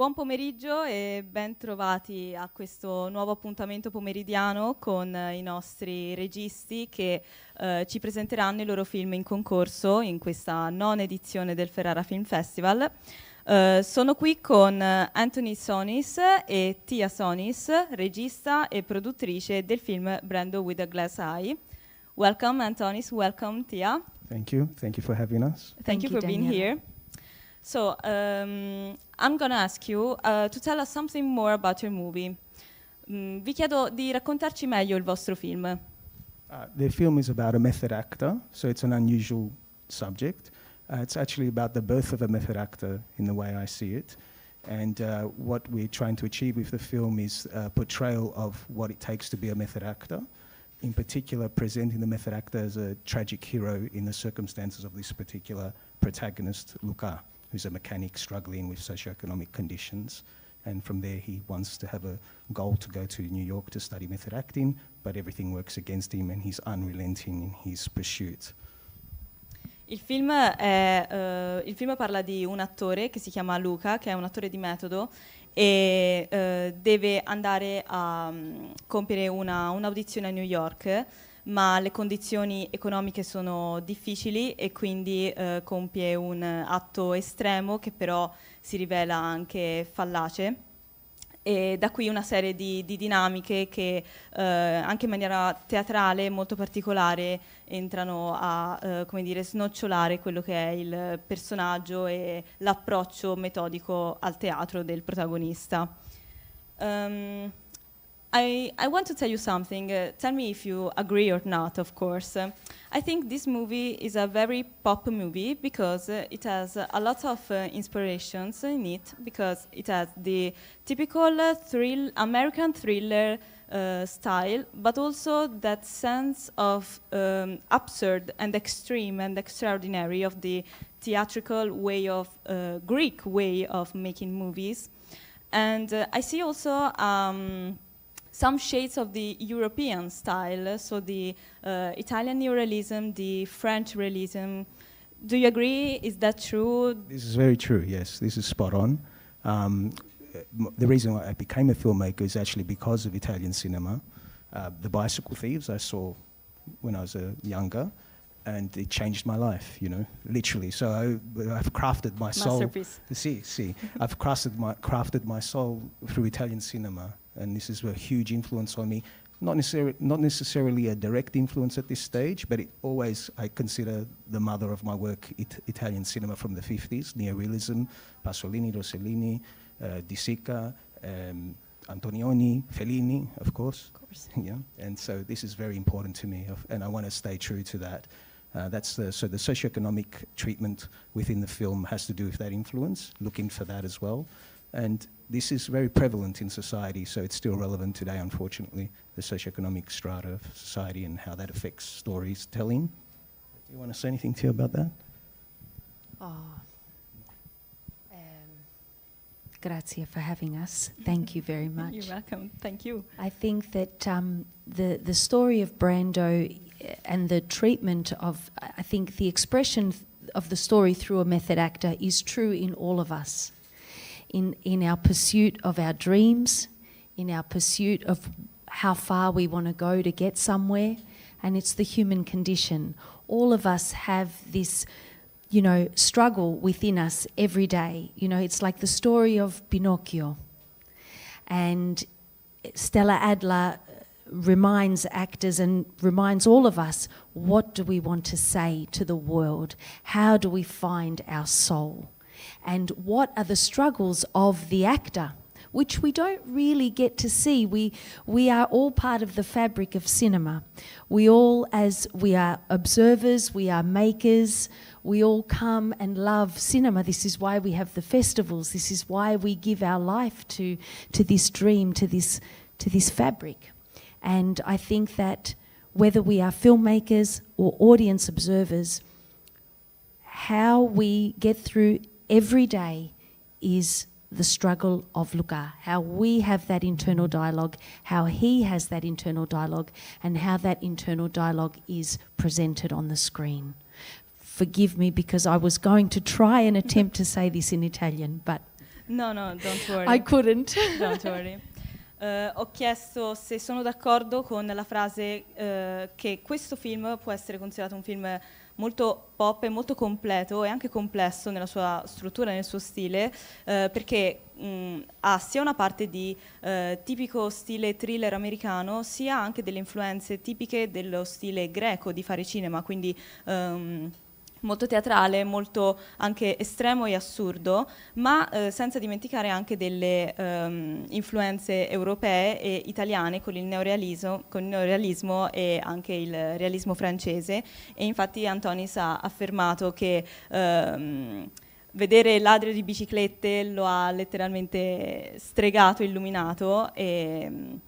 Buon pomeriggio e ben trovati a questo nuovo appuntamento pomeridiano con i nostri registi che ci presenteranno i loro film in concorso in questa nona edizione del Ferrara Film Festival. Sono qui con Anthony Sonis e Tia Sonis, regista e produttrice del film Brando with a Glass Eye. Welcome Antonis, welcome Tia. Thank you for having us. Thank you for being here. So, I'm going to ask you to tell us something more about your movie. Vi chiedo di raccontarci meglio il vostro film. The film is about a method actor, so it's an unusual subject. It's actually about the birth of a method actor in the way I see it. And what we're trying to achieve with the film is a portrayal of what it takes to be a method actor. In particular, presenting the method actor as a tragic hero in the circumstances of this particular protagonist, Luca, who's a mechanic struggling with socioeconomic conditions. And from there, he wants to have a goal to go to New York to study method acting, but everything works against him and he's unrelenting in his pursuit. Il film parla di un attore che si chiama Luca, che è un attore di metodo, e deve andare a compiere un'audizione a New York, ma le condizioni economiche sono difficili e quindi compie un atto estremo che però si rivela anche fallace. E da qui una serie di dinamiche che anche in maniera teatrale molto particolare entrano a snocciolare quello che è il personaggio e l'approccio metodico al teatro del protagonista. I want to tell you something. Tell me if you agree or not, of course. I think this movie is a very pop movie because it has a lot of inspirations in it, because it has the typical American thriller style, but also that sense of absurd and extreme and extraordinary of the theatrical way of, Greek way of making movies. And I see also some shades of the European style, so the Italian neorealism, the French realism. Do you agree? Is that true? This is very true, yes. This is spot on. The reason why I became a filmmaker is actually because of Italian cinema. The Bicycle Thieves I saw when I was younger, and it changed my life, literally. So I've crafted my soul. Masterpiece. See. I've crafted my soul through Italian cinema, and this is a huge influence on me. Not necessarily a direct influence at this stage, but I consider the mother of my work Italian cinema from the 50s, neorealism, Pasolini, Rossellini, Di Sica, Antonioni, Fellini, of course. Yeah. And so this is very important to me, and I want to stay true to that. So the socioeconomic treatment within the film has to do with that influence, looking for that as well. And this is very prevalent in society, so it's still relevant today, unfortunately, the socioeconomic strata of society and how that affects storytelling. Do you want to say anything, Tia, about that? Grazie for having us. Thank you very much. You're welcome. Thank you. I think that the story of Brando and the treatment of, I think the expression of the story through a method actor is true in all of us. In our pursuit of our dreams, in our pursuit of how far we want to go to get somewhere, and it's the human condition. All of us have this struggle within us every day. It's like the story of Pinocchio. And Stella Adler reminds actors and reminds all of us, what do we want to say to the world? How do we find our soul? And what are the struggles of the actor, which we don't really get to see. We are all part of the fabric of cinema. We are observers, we are makers, we all come and love cinema. This is why we have the festivals. This is why we give our life to this dream, to this fabric. And I think that whether we are filmmakers or audience observers, how we get through every day is the struggle of Luca, how we have that internal dialogue, how he has that internal dialogue, and how that internal dialogue is presented on the screen. Forgive me, because I was going to try and attempt to say this in Italian, but No, don't worry. I couldn't. Don't worry. Ho chiesto se sono d'accordo con la frase che questo film può essere considerato un film molto pop e molto completo e anche complesso nella sua struttura e nel suo stile, perché ha sia una parte di tipico stile thriller americano, sia anche delle influenze tipiche dello stile greco di fare cinema, quindi molto teatrale, molto anche estremo e assurdo, ma senza dimenticare anche delle influenze europee e italiane con il neorealismo e anche il realismo francese. E infatti Antonis ha affermato che vedere Ladri di biciclette lo ha letteralmente stregato, illuminato, e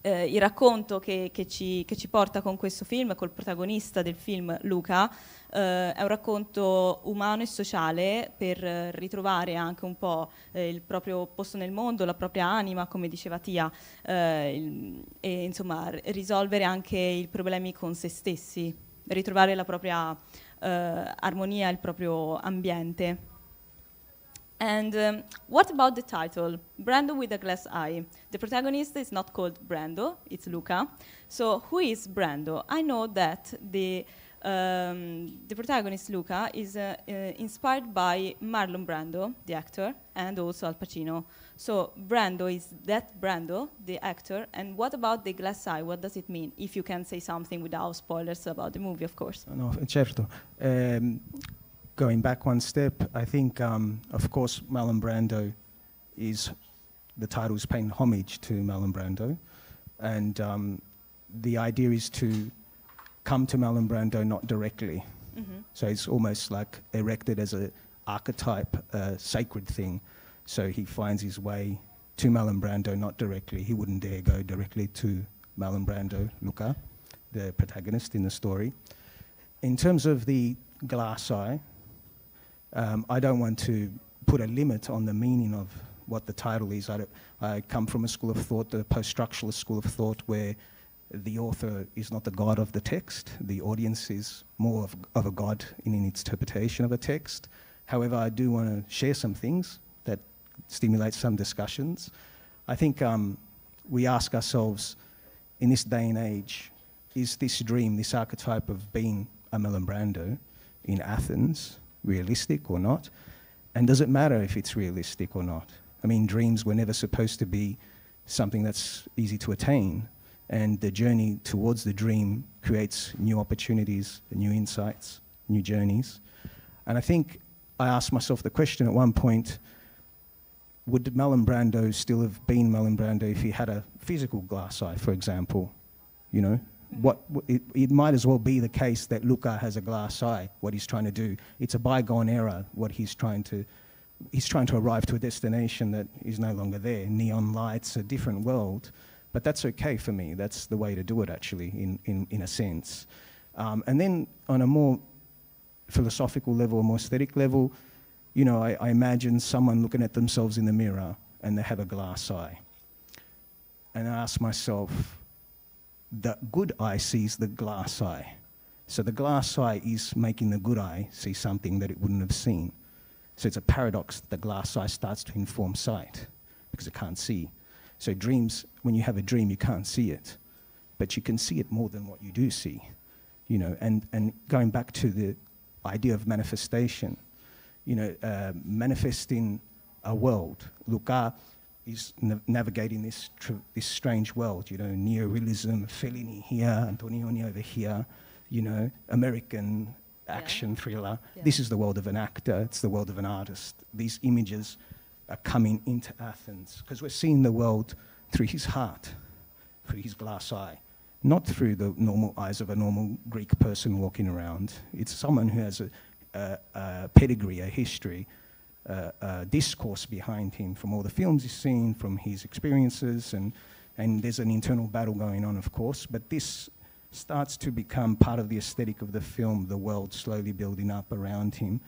il racconto che ci porta con questo film, col protagonista del film, Luca, è un racconto umano e sociale per ritrovare anche un po' il proprio posto nel mondo, la propria anima, come diceva Tia, e insomma risolvere anche i problemi con se stessi, ritrovare la propria armonia, il proprio ambiente. And what about the title, Brando with a Glass Eye? The protagonist is not called Brando, it's Luca. So who is Brando? I know that the protagonist, Luca, is inspired by Marlon Brando, the actor, and also Al Pacino. So Brando, is that Brando, the actor? And what about the glass eye? What does it mean? If you can say something without spoilers about the movie, of course. No, certo. Going back one step, I think, of course, Marlon Brando the title is paying homage to Marlon Brando. And the idea is to come to Marlon Brando not directly. Mm-hmm. So it's almost like erected as an archetype, a sacred thing. So he finds his way to Marlon Brando not directly. He wouldn't dare go directly to Marlon Brando, Luca, the protagonist in the story. In terms of the glass eye, I don't want to put a limit on the meaning of what the title is. I come from a school of thought, the post-structuralist school of thought, where the author is not the god of the text. The audience is more of a god in its interpretation of a text. However, I do want to share some things that stimulate some discussions. I think we ask ourselves, in this day and age, is this dream, this archetype of being a Marlon Brando in Athens, realistic or not? And does it matter if it's realistic or not? I mean, dreams were never supposed to be something that's easy to attain. And the journey towards the dream creates new opportunities, new insights, new journeys. And I think I asked myself the question at one point, would Marlon Brando still have been Marlon Brando if he had a physical glass eye, for example? You know, it might as well be the case that Luca has a glass eye, what he's trying to do. It's a bygone era, what he's trying to arrive to a destination that is no longer there. Neon lights, a different world. But that's okay for me. That's the way to do it, actually, in a sense. And then on a more philosophical level, a more aesthetic level, you know, I imagine someone looking at themselves in the mirror and they have a glass eye. And I ask myself, the good eye sees the glass eye. So the glass eye is making the good eye see something that it wouldn't have seen. So it's a paradox that the glass eye starts to inform sight because it can't see. So dreams, when you have a dream, you can't see it, but you can see it more than what you do see, you know. And going back to the idea of manifestation, you know, manifesting a world. Luca is navigating this strange world, you know, neorealism, Fellini here, Antonioni over here, you know, American action thriller. Yeah. This is the world of an actor, it's the world of an artist. These images are coming into Athens because we're seeing the world through his heart, through his glass eye, not through the normal eyes of a normal Greek person walking around. It's someone who has a pedigree, a history, a discourse behind him from all the films he's seen, from his experiences, and there's an internal battle going on, of course, but this starts to become part of the aesthetic of the film, the world slowly building up around him.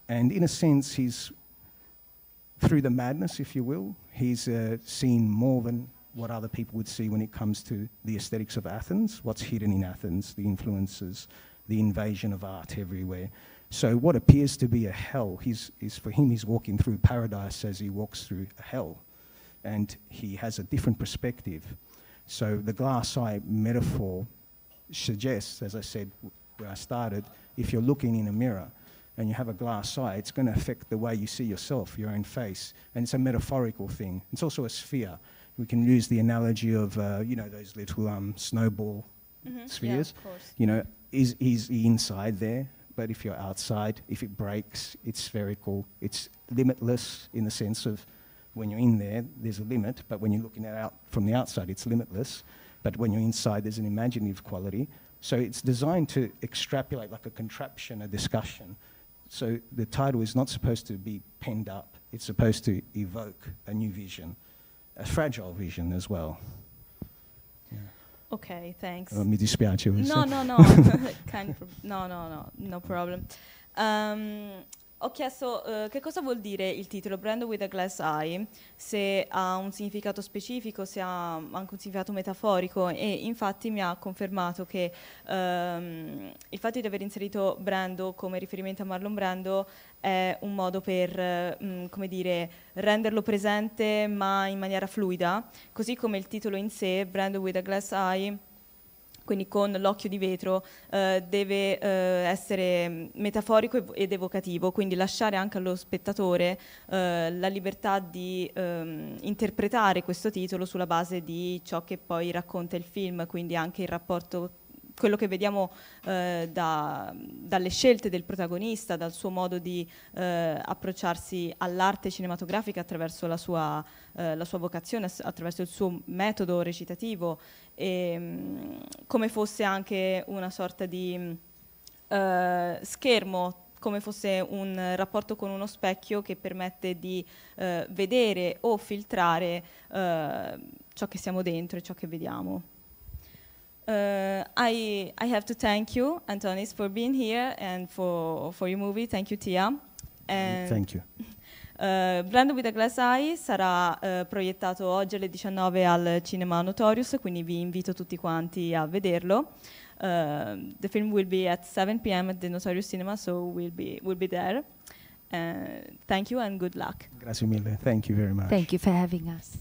And in a sense, he's, through the madness, if you will, he's seen more than what other people would see when it comes to the aesthetics of Athens, what's hidden in Athens, the influences, the invasion of art everywhere. So what appears to be a hell, for him, he's walking through paradise as he walks through a hell. And he has a different perspective. So the glass eye metaphor suggests, as I said where I started, if you're looking in a mirror and you have a glass eye, it's going to affect the way you see yourself, your own face. And it's a metaphorical thing. It's also a sphere. We can use the analogy of, those little snowball spheres. Yeah, of course. You know, is he inside there? But if you're outside, if it breaks, it's spherical. It's limitless in the sense of when you're in there, there's a limit. But when you're looking at out from the outside, it's limitless. But when you're inside, there's an imaginative quality. So it's designed to extrapolate like a contraption, a discussion. So the title is not supposed to be penned up. It's supposed to evoke a new vision, a fragile vision as well. Ok, thanks. Mi dispiace. No. No problem. Ho chiesto che cosa vuol dire il titolo Brand with a Glass Eye, se ha un significato specifico, se ha anche un significato metaforico, e infatti mi ha confermato che il fatto di aver inserito Brando come riferimento a Marlon Brando è un modo per, renderlo presente ma in maniera fluida, così come il titolo in sé, Brando with a Glass Eye, quindi con l'occhio di vetro, deve essere metaforico ed evocativo, quindi lasciare anche allo spettatore la libertà di interpretare questo titolo sulla base di ciò che poi racconta il film, quindi anche il rapporto, quello che vediamo dalle scelte del protagonista, dal suo modo di approcciarsi all'arte cinematografica attraverso la sua vocazione, attraverso il suo metodo recitativo, e come fosse anche una sorta di schermo, come fosse un rapporto con uno specchio che permette di vedere o filtrare ciò che siamo dentro e ciò che vediamo. I have to thank you, Antonis, for being here and for your movie. Thank you, Tia. And Thank you. Brando with a Glass Eye sarà proiettato oggi alle 19 al Cinema Notorious, quindi vi invito tutti quanti a vederlo. The film will be at 7 p.m. at the Notorious Cinema, so we'll be there. Thank you and good luck. Grazie mille. Thank you very much. Thank you for having us.